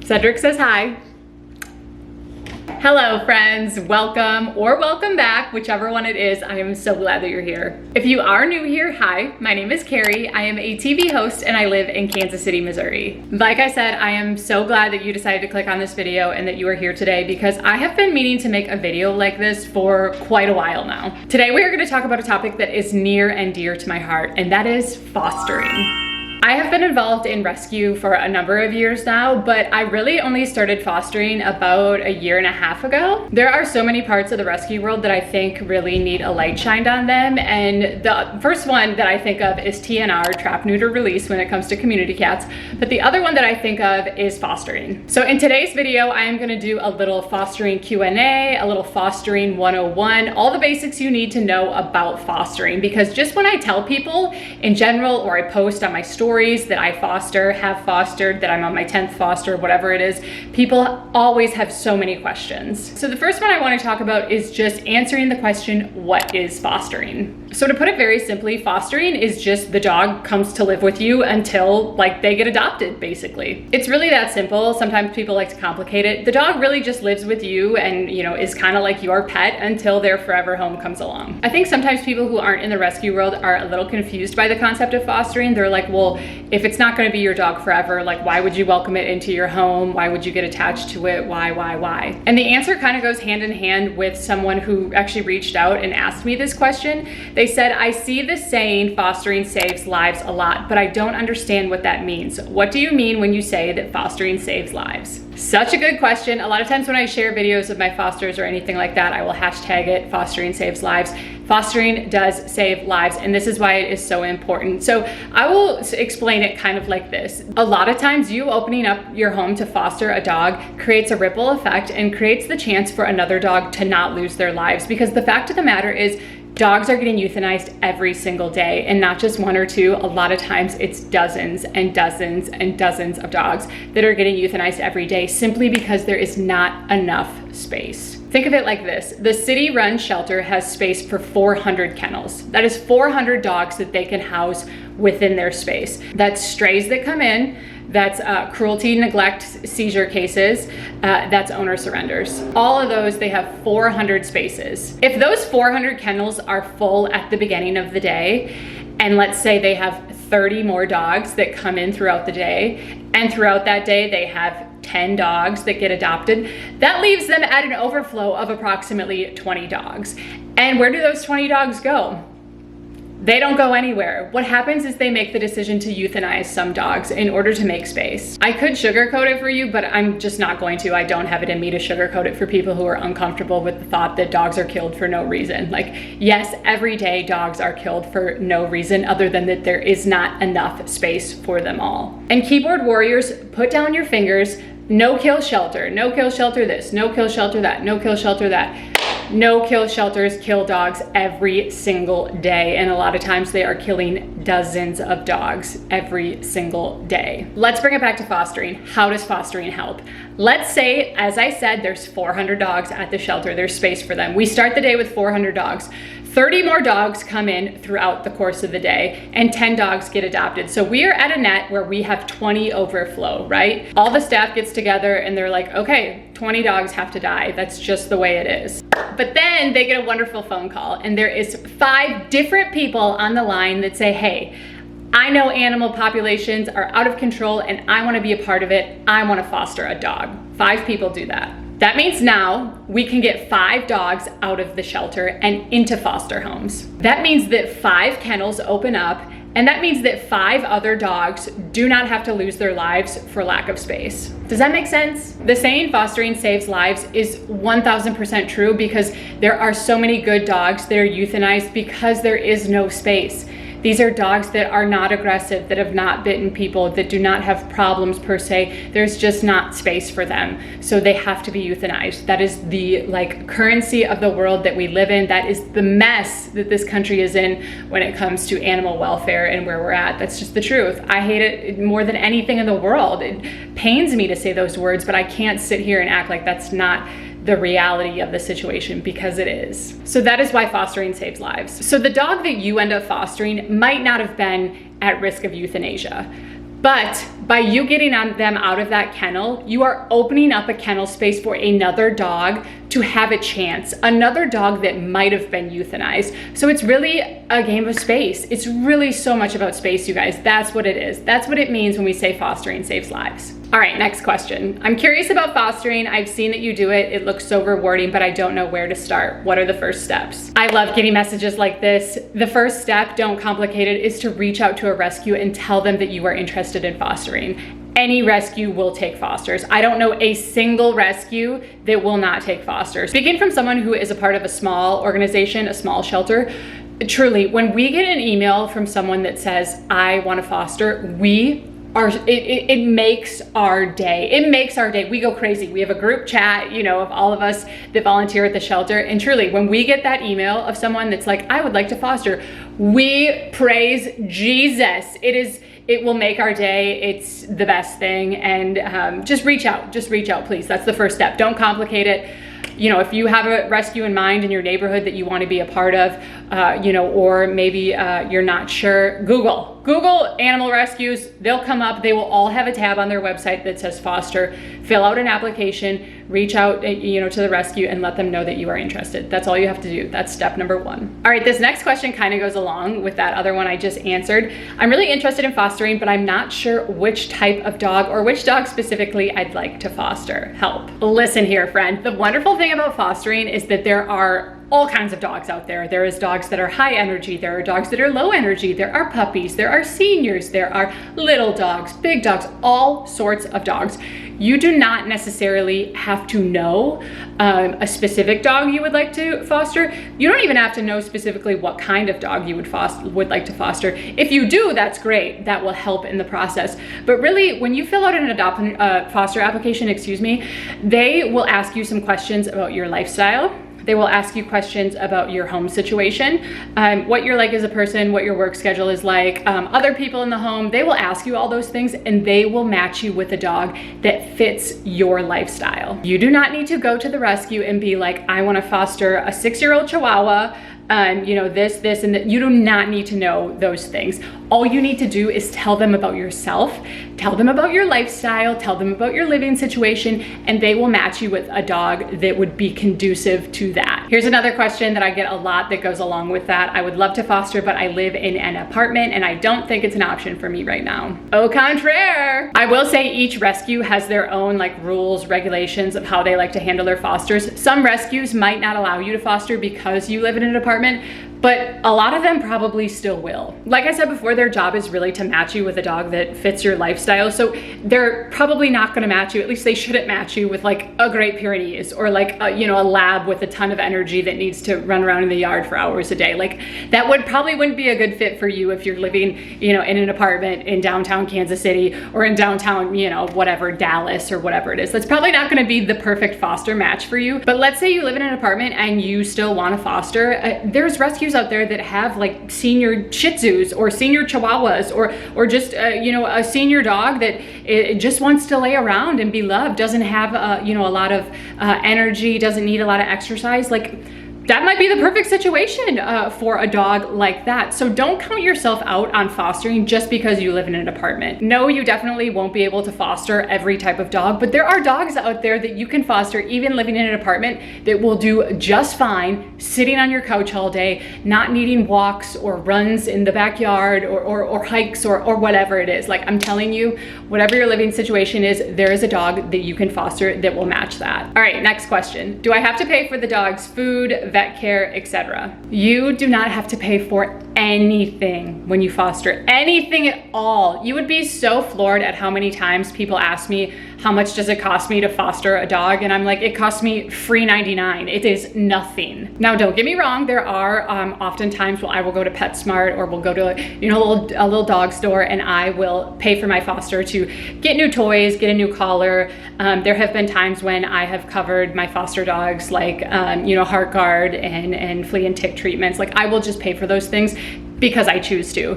Cedric says hi. Hello friends, welcome or welcome back, whichever one it is. I am so glad that you're here. If you are new here, hi, my name is Carrie. I am a TV host and I live in Kansas City, Missouri. Like I said, I am so glad that you decided to click on this video and that you are here today because I have been meaning to make a video like this for quite a while now. Today we are going to talk about a topic that is near and dear to my heart, and that is fostering. I have been involved in rescue for a number of years now, but I really only started fostering about a year and a half ago. There are so many parts of the rescue world that I think really need a light shined on them, and the first one that I think of is TNR, trap, neuter, release, when it comes to community cats, but the other one that I think of is fostering. So in today's video, I am going to do a little fostering Q&A, a little fostering 101, all the basics you need to know about fostering, because just when I tell people in general, or I post on my stories that I foster, have fostered, that I'm on my 10th foster, whatever it is, people always have so many questions. So the first one I want to talk about is just answering the question, what is fostering? So to put it very simply, fostering is just the dog comes to live with you until like they get adopted, basically. It's really that simple. Sometimes people like to complicate it. The dog really just lives with you and, you know, is kind of like your pet until their forever home comes along. I think sometimes people who aren't in the rescue world are a little confused by the concept of fostering. They're like, well, if it's not going to be your dog forever, like why would you welcome it into your home? Why would you get attached to it? Why? And the answer kind of goes hand in hand with someone who actually reached out and asked me this question. They said, I see the saying fostering saves lives a lot, but I don't understand what that means. What do you mean when you say that fostering saves lives? Such a good question. A lot of times when I share videos of my fosters or anything like that, I will hashtag it fostering saves lives. Fostering does save lives, and this is why it is so important. So I will explain it kind of like this. A lot of times you opening up your home to foster a dog creates a ripple effect and creates the chance for another dog to not lose their lives, because the fact of the matter is dogs are getting euthanized every single day, and not just one or two. A lot of times it's dozens and dozens and dozens of dogs that are getting euthanized every day simply because there is not enough space. Think of it like this. The city-run shelter has space for 400 kennels. That is 400 dogs that they can house within their space. That's strays that come in, that's cruelty, neglect, seizure cases, that's owner surrenders. All of those, they have 400 spaces. If those 400 kennels are full at the beginning of the day, and let's say they have 30 more dogs that come in throughout the day, and throughout that day they have 10 dogs that get adopted, that leaves them at an overflow of approximately 20 dogs. And where do those 20 dogs go? They don't go anywhere. What happens is they make the decision to euthanize some dogs in order to make space. I could sugarcoat it for you, but I'm just not going to. I don't have it in me to sugarcoat it for people who are uncomfortable with the thought that dogs are killed for no reason. Like, yes, every day dogs are killed for no reason other than that there is not enough space for them all. And keyboard warriors, put down your fingers. No kill shelter, no kill shelter this, no kill shelter that, no kill shelter that. No kill shelters kill dogs every single day, and a lot of times they are killing dozens of dogs every single day. Let's bring it back to fostering. How does fostering help? Let's say, as I said, there's 400 dogs at the shelter. There's space for them. We start the day with 400 dogs. 30 more dogs come in throughout the course of the day, and 10 dogs get adopted. So we are at a net where we have 20 overflow, right? All the staff gets together and they're like, okay, 20 dogs have to die. That's just the way it is. But then they get a wonderful phone call, and there is 5 different people on the line that say, hey, I know animal populations are out of control and I want to be a part of it. I want to foster a dog. 5 people do that. That means now we can get 5 dogs out of the shelter and into foster homes. That means that 5 kennels open up, and that means that 5 other dogs do not have to lose their lives for lack of space. Does that make sense? The saying fostering saves lives is 1000% true, because there are so many good dogs that are euthanized because there is no space. These are dogs that are not aggressive, that have not bitten people, that do not have problems per se. There's just not space for them. So they have to be euthanized. That is the currency of the world that we live in. That is the mess that this country is in when it comes to animal welfare and where we're at. That's just the truth. I hate it more than anything in the world. It pains me to say those words, but I can't sit here and act like that's not the reality of the situation, because it is. So that is why fostering saves lives. So the dog that you end up fostering might not have been at risk of euthanasia, but By you getting them out of that kennel, you are opening up a kennel space for another dog to have a chance, another dog that might have been euthanized. So it's really a game of space. It's really so much about space, you guys. That's what it is. That's what it means when we say fostering saves lives. All right, next question. I'm curious about fostering. I've seen that you do it. It looks so rewarding, but I don't know where to start. What are the first steps? I love getting messages like this. The first step, don't complicate it, is to reach out to a rescue and tell them that you are interested in fostering. Any rescue will take fosters. I don't know a single rescue that will not take fosters. Speaking from someone who is a part of a small organization, a small shelter, truly, when we get an email from someone that says, I want to foster, it makes our day. It makes our day. We go crazy. We have a group chat, you know, of all of us that volunteer at the shelter. And truly, when we get that email of someone that's like, I would like to foster, we praise Jesus. It will make our day. It's the best thing. And just reach out, please. That's the first step. Don't complicate it. You know, if you have a rescue in mind in your neighborhood that you want to be a part of, you know, or maybe you're not sure, Google animal rescues. They'll come up. They will all have a tab on their website that says foster. Fill out an application, reach out, you know, to the rescue and let them know that you are interested. That's all you have to do. That's step number one. All right, this next question kind of goes along with that other one I just answered. I'm really interested in fostering, but I'm not sure which type of dog or which dog specifically I'd like to foster. Help. Listen here, friend. The wonderful thing about fostering is that there are all kinds of dogs out there. There is dogs that are high energy. There are dogs that are low energy. There are puppies. There are seniors. There are little dogs, big dogs, all sorts of dogs. You do not necessarily have to know a specific dog you would like to foster. You don't even have to know specifically what kind of dog you would like to foster. If you do, that's great. That will help in the process. But really, when you fill out an foster application, they will ask you some questions about your lifestyle. They will ask you questions about your home situation, what you're like as a person, what your work schedule is like, other people in the home. They will ask you all those things and they will match you with a dog that fits your lifestyle. You do not need to go to the rescue and be like, I want to foster a 6-year-old Chihuahua, you know, this, and that. You do not need to know those things. All you need to do is tell them about yourself, tell them about your lifestyle, tell them about your living situation, and they will match you with a dog that would be conducive to that. Here's another question that I get a lot that goes along with that. I would love to foster, but I live in an apartment and I don't think it's an option for me right now. Au contraire. I will say each rescue has their own like rules, regulations of how they like to handle their fosters. Some rescues might not allow you to foster because you live in an apartment, but a lot of them probably still will. Like I said before, their job is really to match you with a dog that fits your lifestyle. So they're probably not gonna match you, at least they shouldn't match you with like a Great Pyrenees or like a, you know, a lab with a ton of energy that needs to run around in the yard for hours a day. Like that probably wouldn't be a good fit for you if you're living, you know, in an apartment in downtown Kansas City or in downtown, you know, whatever, Dallas or whatever it is. That's probably not gonna be the perfect foster match for you. But let's say you live in an apartment and you still wanna foster. There's rescues out there that have like senior Shih Tzus or senior Chihuahuas or just you know, a senior dog that it just wants to lay around and be loved, doesn't have you know, a lot of energy, doesn't need a lot of exercise. Like that might be the perfect situation for a dog like that. So don't count yourself out on fostering just because you live in an apartment. No, you definitely won't be able to foster every type of dog, but there are dogs out there that you can foster even living in an apartment that will do just fine sitting on your couch all day, not needing walks or runs in the backyard or hikes or whatever it is. Like I'm telling you, whatever your living situation is, there is a dog that you can foster that will match that. All right, next question. Do I have to pay for the dog's food, vet care, etc.? You do not have to pay for anything when you foster, anything at all. You would be so floored at how many times people ask me, how much does it cost me to foster a dog? And I'm like, it costs me free $99. It is nothing. Now, don't get me wrong. There are often times when I will go to PetSmart or we'll go to, you know, a little dog store and I will pay for my foster to get new toys, get a new collar. There have been times when I have covered my foster dogs like, you know, heart guard and flea and tick treatments. Like I will just pay for those things because I choose to.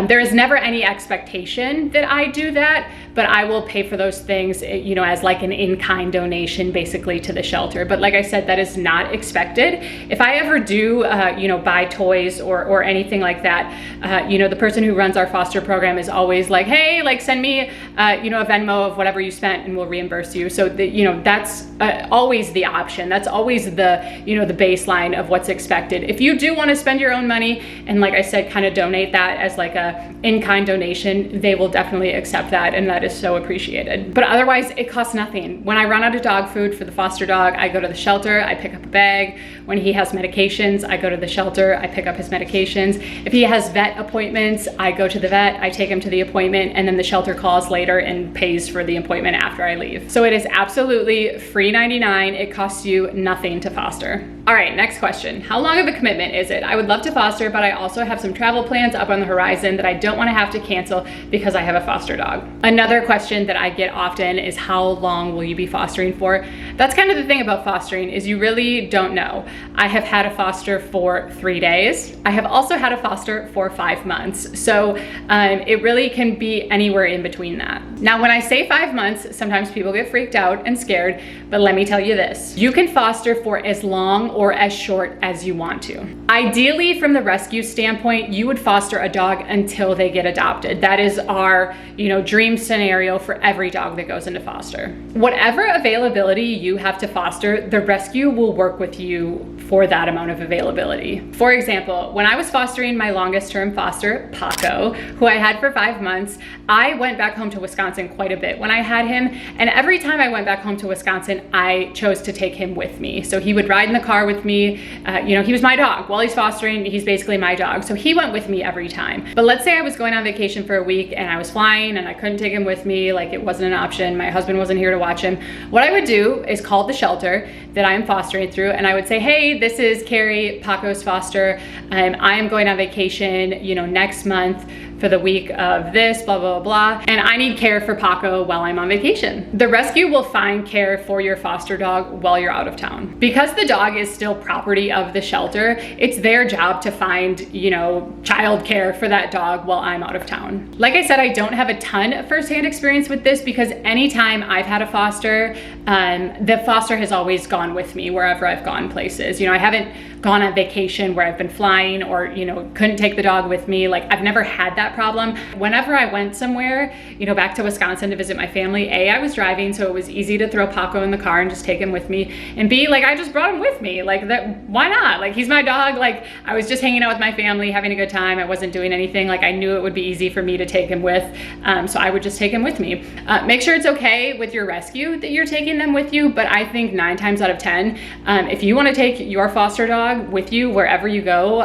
There is never any expectation that I do that, but I will pay for those things, you know, as like an in-kind donation basically to the shelter. But like I said, that is not expected. If I ever do, you know, buy toys or anything like that, you know, the person who runs our foster program is always like, hey, like send me, you know, a Venmo of whatever you spent and we'll reimburse you. So that, you know, that's always the option. That's always the, you know, the baseline of what's expected. If you do want to spend your own money and like I said, kind of donate that as like a in-kind donation, they will definitely accept that, and that is so appreciated. But otherwise, it costs nothing. When I run out of dog food for the foster dog, I go to the shelter, I pick up a bag. When he has medications, I go to the shelter, I pick up his medications. If he has vet appointments, I go to the vet, I take him to the appointment, and then the shelter calls later and pays for the appointment after I leave. So it is absolutely free 99. It costs you nothing to foster. All right, next question. How long of a commitment is it? I would love to foster, but I also have some travel plans up on the horizon that I don't want to have to cancel because I have a foster dog. Another question that I get often is how long will you be fostering for? That's kind of the thing about fostering is you really don't know. I have had a foster for 3 days. I have also had a foster for 5 months. So it really can be anywhere in between that. Now, when I say 5 months, sometimes people get freaked out and scared, but let me tell you this. You can foster for as long or as short as you want to. Ideally, from the rescue standpoint, you would foster a dog until they get adopted. That is our, you know, dream scenario for every dog that goes into foster. Whatever availability you have to foster, the rescue will work with you for that amount of availability. For example, when I was fostering my longest term foster, Paco, who I had for 5 months, I went back home to Wisconsin quite a bit when I had him. And every time I went back home to Wisconsin, I chose to take him with me. So he would ride in the car with me. You know, he was my dog. While he's fostering, he's basically my dog. So he went with me every time. But let's say I was going on vacation for a week and I was flying and I couldn't take him with me, like it wasn't an option. My husband wasn't here to watch him. What I would do is call the shelter that I am fostering through and I would say, hey, this is Carrie, Paco's foster. I am going on vacation, you know, next month for the week of this, blah, blah, blah, and I need care for Paco while I'm on vacation. The rescue will find care for your foster dog while you're out of town. Because the dog is still property of the shelter, it's their job to find, you know, child care for that dog while I'm out of town. Like I said, I don't have a ton of firsthand experience with this because anytime I've had a foster, the foster has always gone with me wherever I've gone places. You know, I haven't gone on vacation where I've been flying or, you know, couldn't take the dog with me. Like I've never had that problem. Whenever I went somewhere, you know, back to Wisconsin to visit my family, A, I was driving, so it was easy to throw Paco in the car and just take him with me. And B, like I just brought him with me. Like that, why not? Like he's my dog. Like I was just hanging out with my family, having a good time. I wasn't doing anything. Like I knew it would be easy for me to take him with. So I would just take him with me. Make sure it's okay with your rescue that you're taking them with you. But I think 9 times out of 10, if you want to take your foster dog with you wherever you go,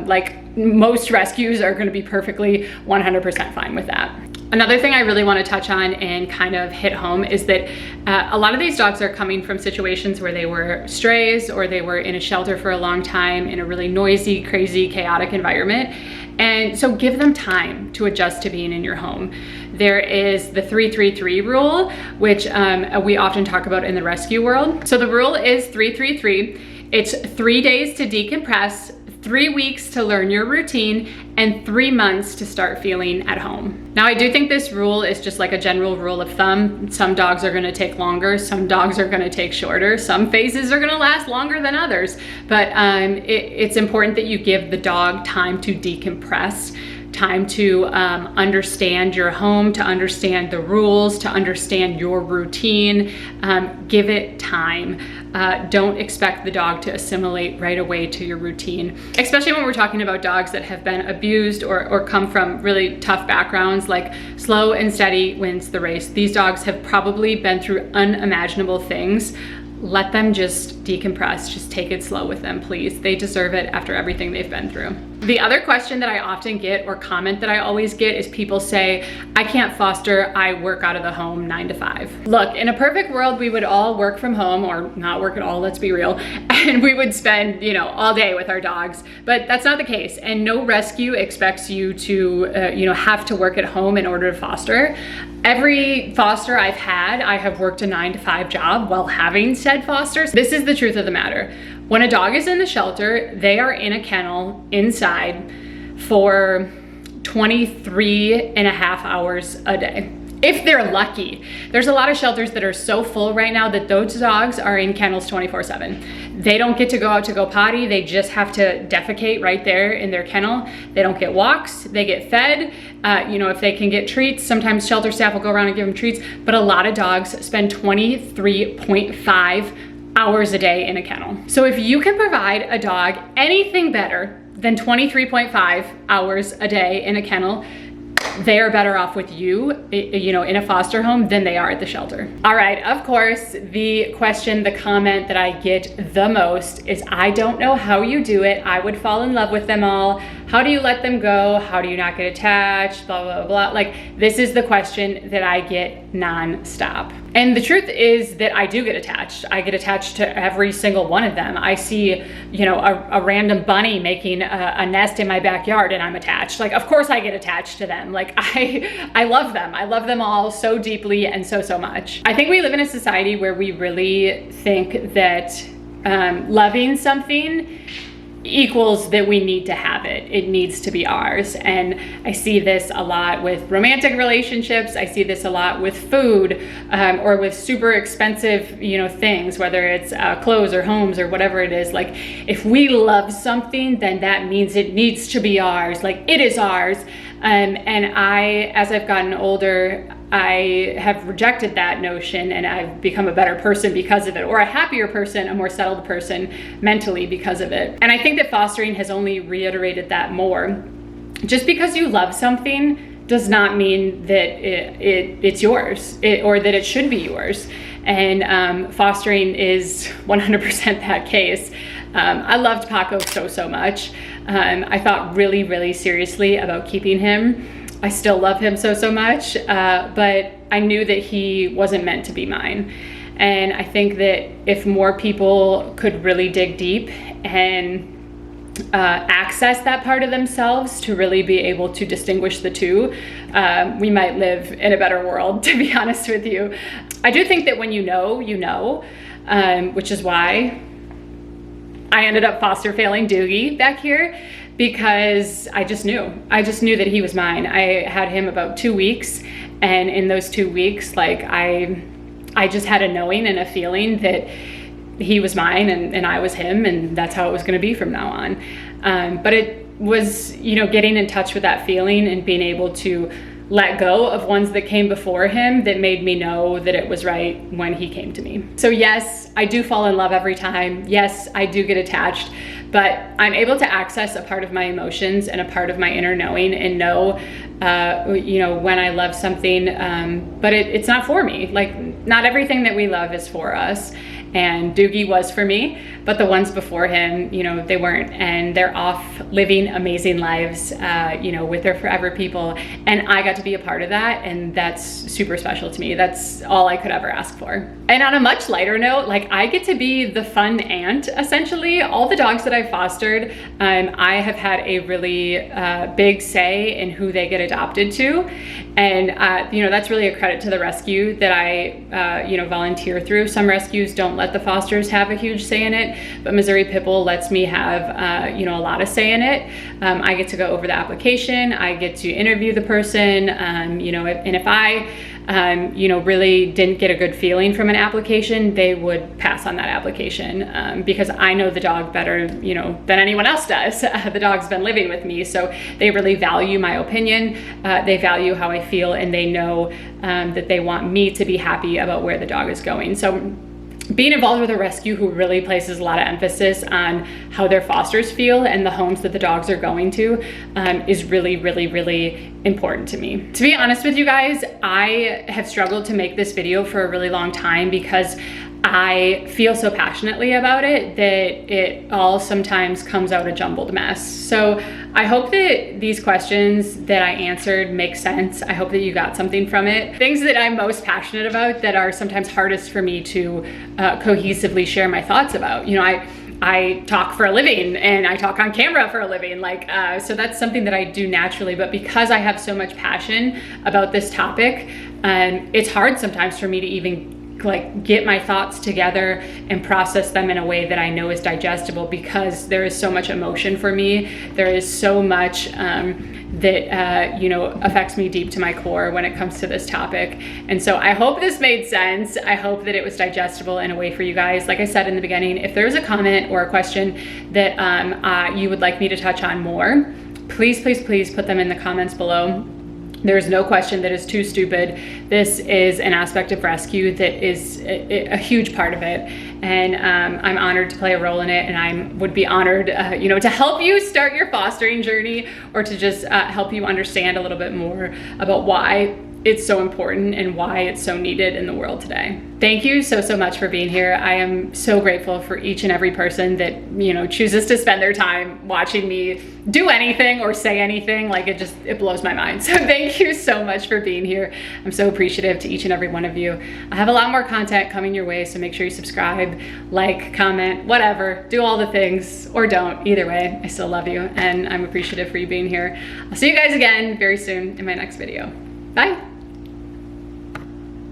like most rescues are going to be perfectly 100% fine with that. Another thing I really want to touch on and kind of hit home is that a lot of these dogs are coming from situations where they were strays or they were in a shelter for a long time in a really noisy, crazy, chaotic environment. And so give them time to adjust to being in your home. There is the 3-3-3 rule, which we often talk about in the rescue world. So the rule is 3-3-3. It's 3 days to decompress, 3 weeks to learn your routine, and 3 months to start feeling at home. Now, I do think this rule is just like a general rule of thumb. Some dogs are gonna take longer, some dogs are gonna take shorter, some phases are gonna last longer than others, but it's important that you give the dog time to decompress, time to understand your home, to understand the rules, to understand your routine. Give it time. Don't expect the dog to assimilate right away to your routine, especially when we're talking about dogs that have been abused or come from really tough backgrounds. Like slow and steady wins the race. These dogs have probably been through unimaginable things. Let them just decompress. Just take it slow with them, please. They deserve it after everything they've been through. The other question that I often get, or comment that I always get, is people say, I can't foster, I work out of the home 9 to 5. Look, in a perfect world, we would all work from home, or not work at all, let's be real, and we would spend, you know, all day with our dogs, but that's not the case. And no rescue expects you to, you know, have to work at home in order to foster. Every foster I've had, I have worked a 9 to 5 job while having said fosters. This is the truth of the matter. When a dog is in the shelter, they are in a kennel inside for 23 and a half hours a day. If they're lucky. There's a lot of shelters that are so full right now that those dogs are in kennels 24/7. They don't get to go out to go potty. They just have to defecate right there in their kennel. They don't get walks. They get fed. You know, if they can get treats, sometimes shelter staff will go around and give them treats, but a lot of dogs spend 23.5 hours a day in a kennel. So if you can provide a dog anything better than 23.5 hours a day in a kennel, they are better off with you, you know, in a foster home than they are at the shelter. All right, of course, the question, the comment that I get the most is, I don't know how you do it. I would fall in love with them all. How do you let them go? How do you not get attached? Blah, blah, blah. Like, this is the question that I get nonstop. And the truth is that I do get attached. I get attached to every single one of them. I see, you know, a random bunny making a nest in my backyard and I'm attached. Like, of course I get attached to them. Like, I love them. I love them all so deeply and so much. I think we live in a society where we really think that loving something equals that we need to have it. It needs to be ours. And I see this a lot with romantic relationships. I see this a lot with food, or with super expensive, you know, things, whether it's clothes or homes or whatever it is. Like, if we love something, then that means it needs to be ours. Like, it is ours. And as I've gotten older, I have rejected that notion, and I've become a better person because of it, or a happier person, a more settled person mentally because of it. And I think that fostering has only reiterated that more. Just because you love something does not mean that it's yours, or that it should be yours. And fostering is 100% that case. I loved Paco so much. I thought really seriously about keeping him. I still love him so much, but I knew that he wasn't meant to be mine. And I think that if more people could really dig deep and access that part of themselves to really be able to distinguish the two, we might live in a better world, to be honest with you. I do think that when you know, which is why I ended up foster failing Doogie back here, because I just knew that he was mine. I had him about 2 weeks, and in those 2 weeks, like, I just had a knowing and a feeling that he was mine and I was him, and that's how it was gonna be from now on. But it was, you know, getting in touch with that feeling and being able to let go of ones that came before him that made me know that it was right when he came to me. So yes, I do fall in love every time. Yes, I do get attached, but I'm able to access a part of my emotions and a part of my inner knowing and know, you know, when I love something, but it's not for me. Like, not everything that we love is for us. And Doogie was for me, but the ones before him, you know, they weren't, and they're off living amazing lives, you know, with their forever people. And I got to be a part of that, and that's super special to me. That's all I could ever ask for. And on a much lighter note, like, I get to be the fun aunt, essentially. All the dogs that I fostered, I have had a really big say in who they get adopted to. And, you know, that's really a credit to the rescue that I, you know, volunteer through. Some rescues don't let the fosters have a huge say in it, but Missouri Pitbull lets me have, you know, a lot of say in it. I get to go over the application. I get to interview the person, you know, and if I, you know, really didn't get a good feeling from an application, they would pass on that application, because I know the dog better, you know, than anyone else does. The dog's been living with me, so they really value my opinion. They value how I feel, and they know that they want me to be happy about where the dog is going. So being involved with a rescue who really places a lot of emphasis on how their fosters feel and the homes that the dogs are going to is really important to me. To be honest with you guys, I have struggled to make this video for a really long time because I feel so passionately about it that it all sometimes comes out a jumbled mess. So I hope that these questions that I answered make sense. I hope that you got something from it. Things that I'm most passionate about that are sometimes hardest for me to cohesively share my thoughts about. You know, I talk for a living and I talk on camera for a living, like, so that's something that I do naturally, but because I have so much passion about this topic, it's hard sometimes for me to even like get my thoughts together and process them in a way that I know is digestible, because there is so much emotion for me. There is so much that you know, affects me deep to my core when it comes to this topic. And so I hope this made sense. I hope that it was digestible in a way for you guys. Like I said in the beginning, if there's a comment or a question that you would like me to touch on more, please put them in the comments below. There's no question that is too stupid. This is an aspect of rescue that is a huge part of it. And I'm honored to play a role in it. And I would be honored, you know, to help you start your fostering journey, or to just help you understand a little bit more about why it's so important and why it's so needed in the world today. Thank you so much for being here. I am so grateful for each and every person that, you know, chooses to spend their time watching me do anything or say anything. Like, it blows my mind. So thank you so much for being here. I'm so appreciative to each and every one of you. I have a lot more content coming your way, so make sure you subscribe, like, comment, whatever, do all the things, or don't. Either way, I still love you and I'm appreciative for you being here. I'll see you guys again very soon in my next video. Bye.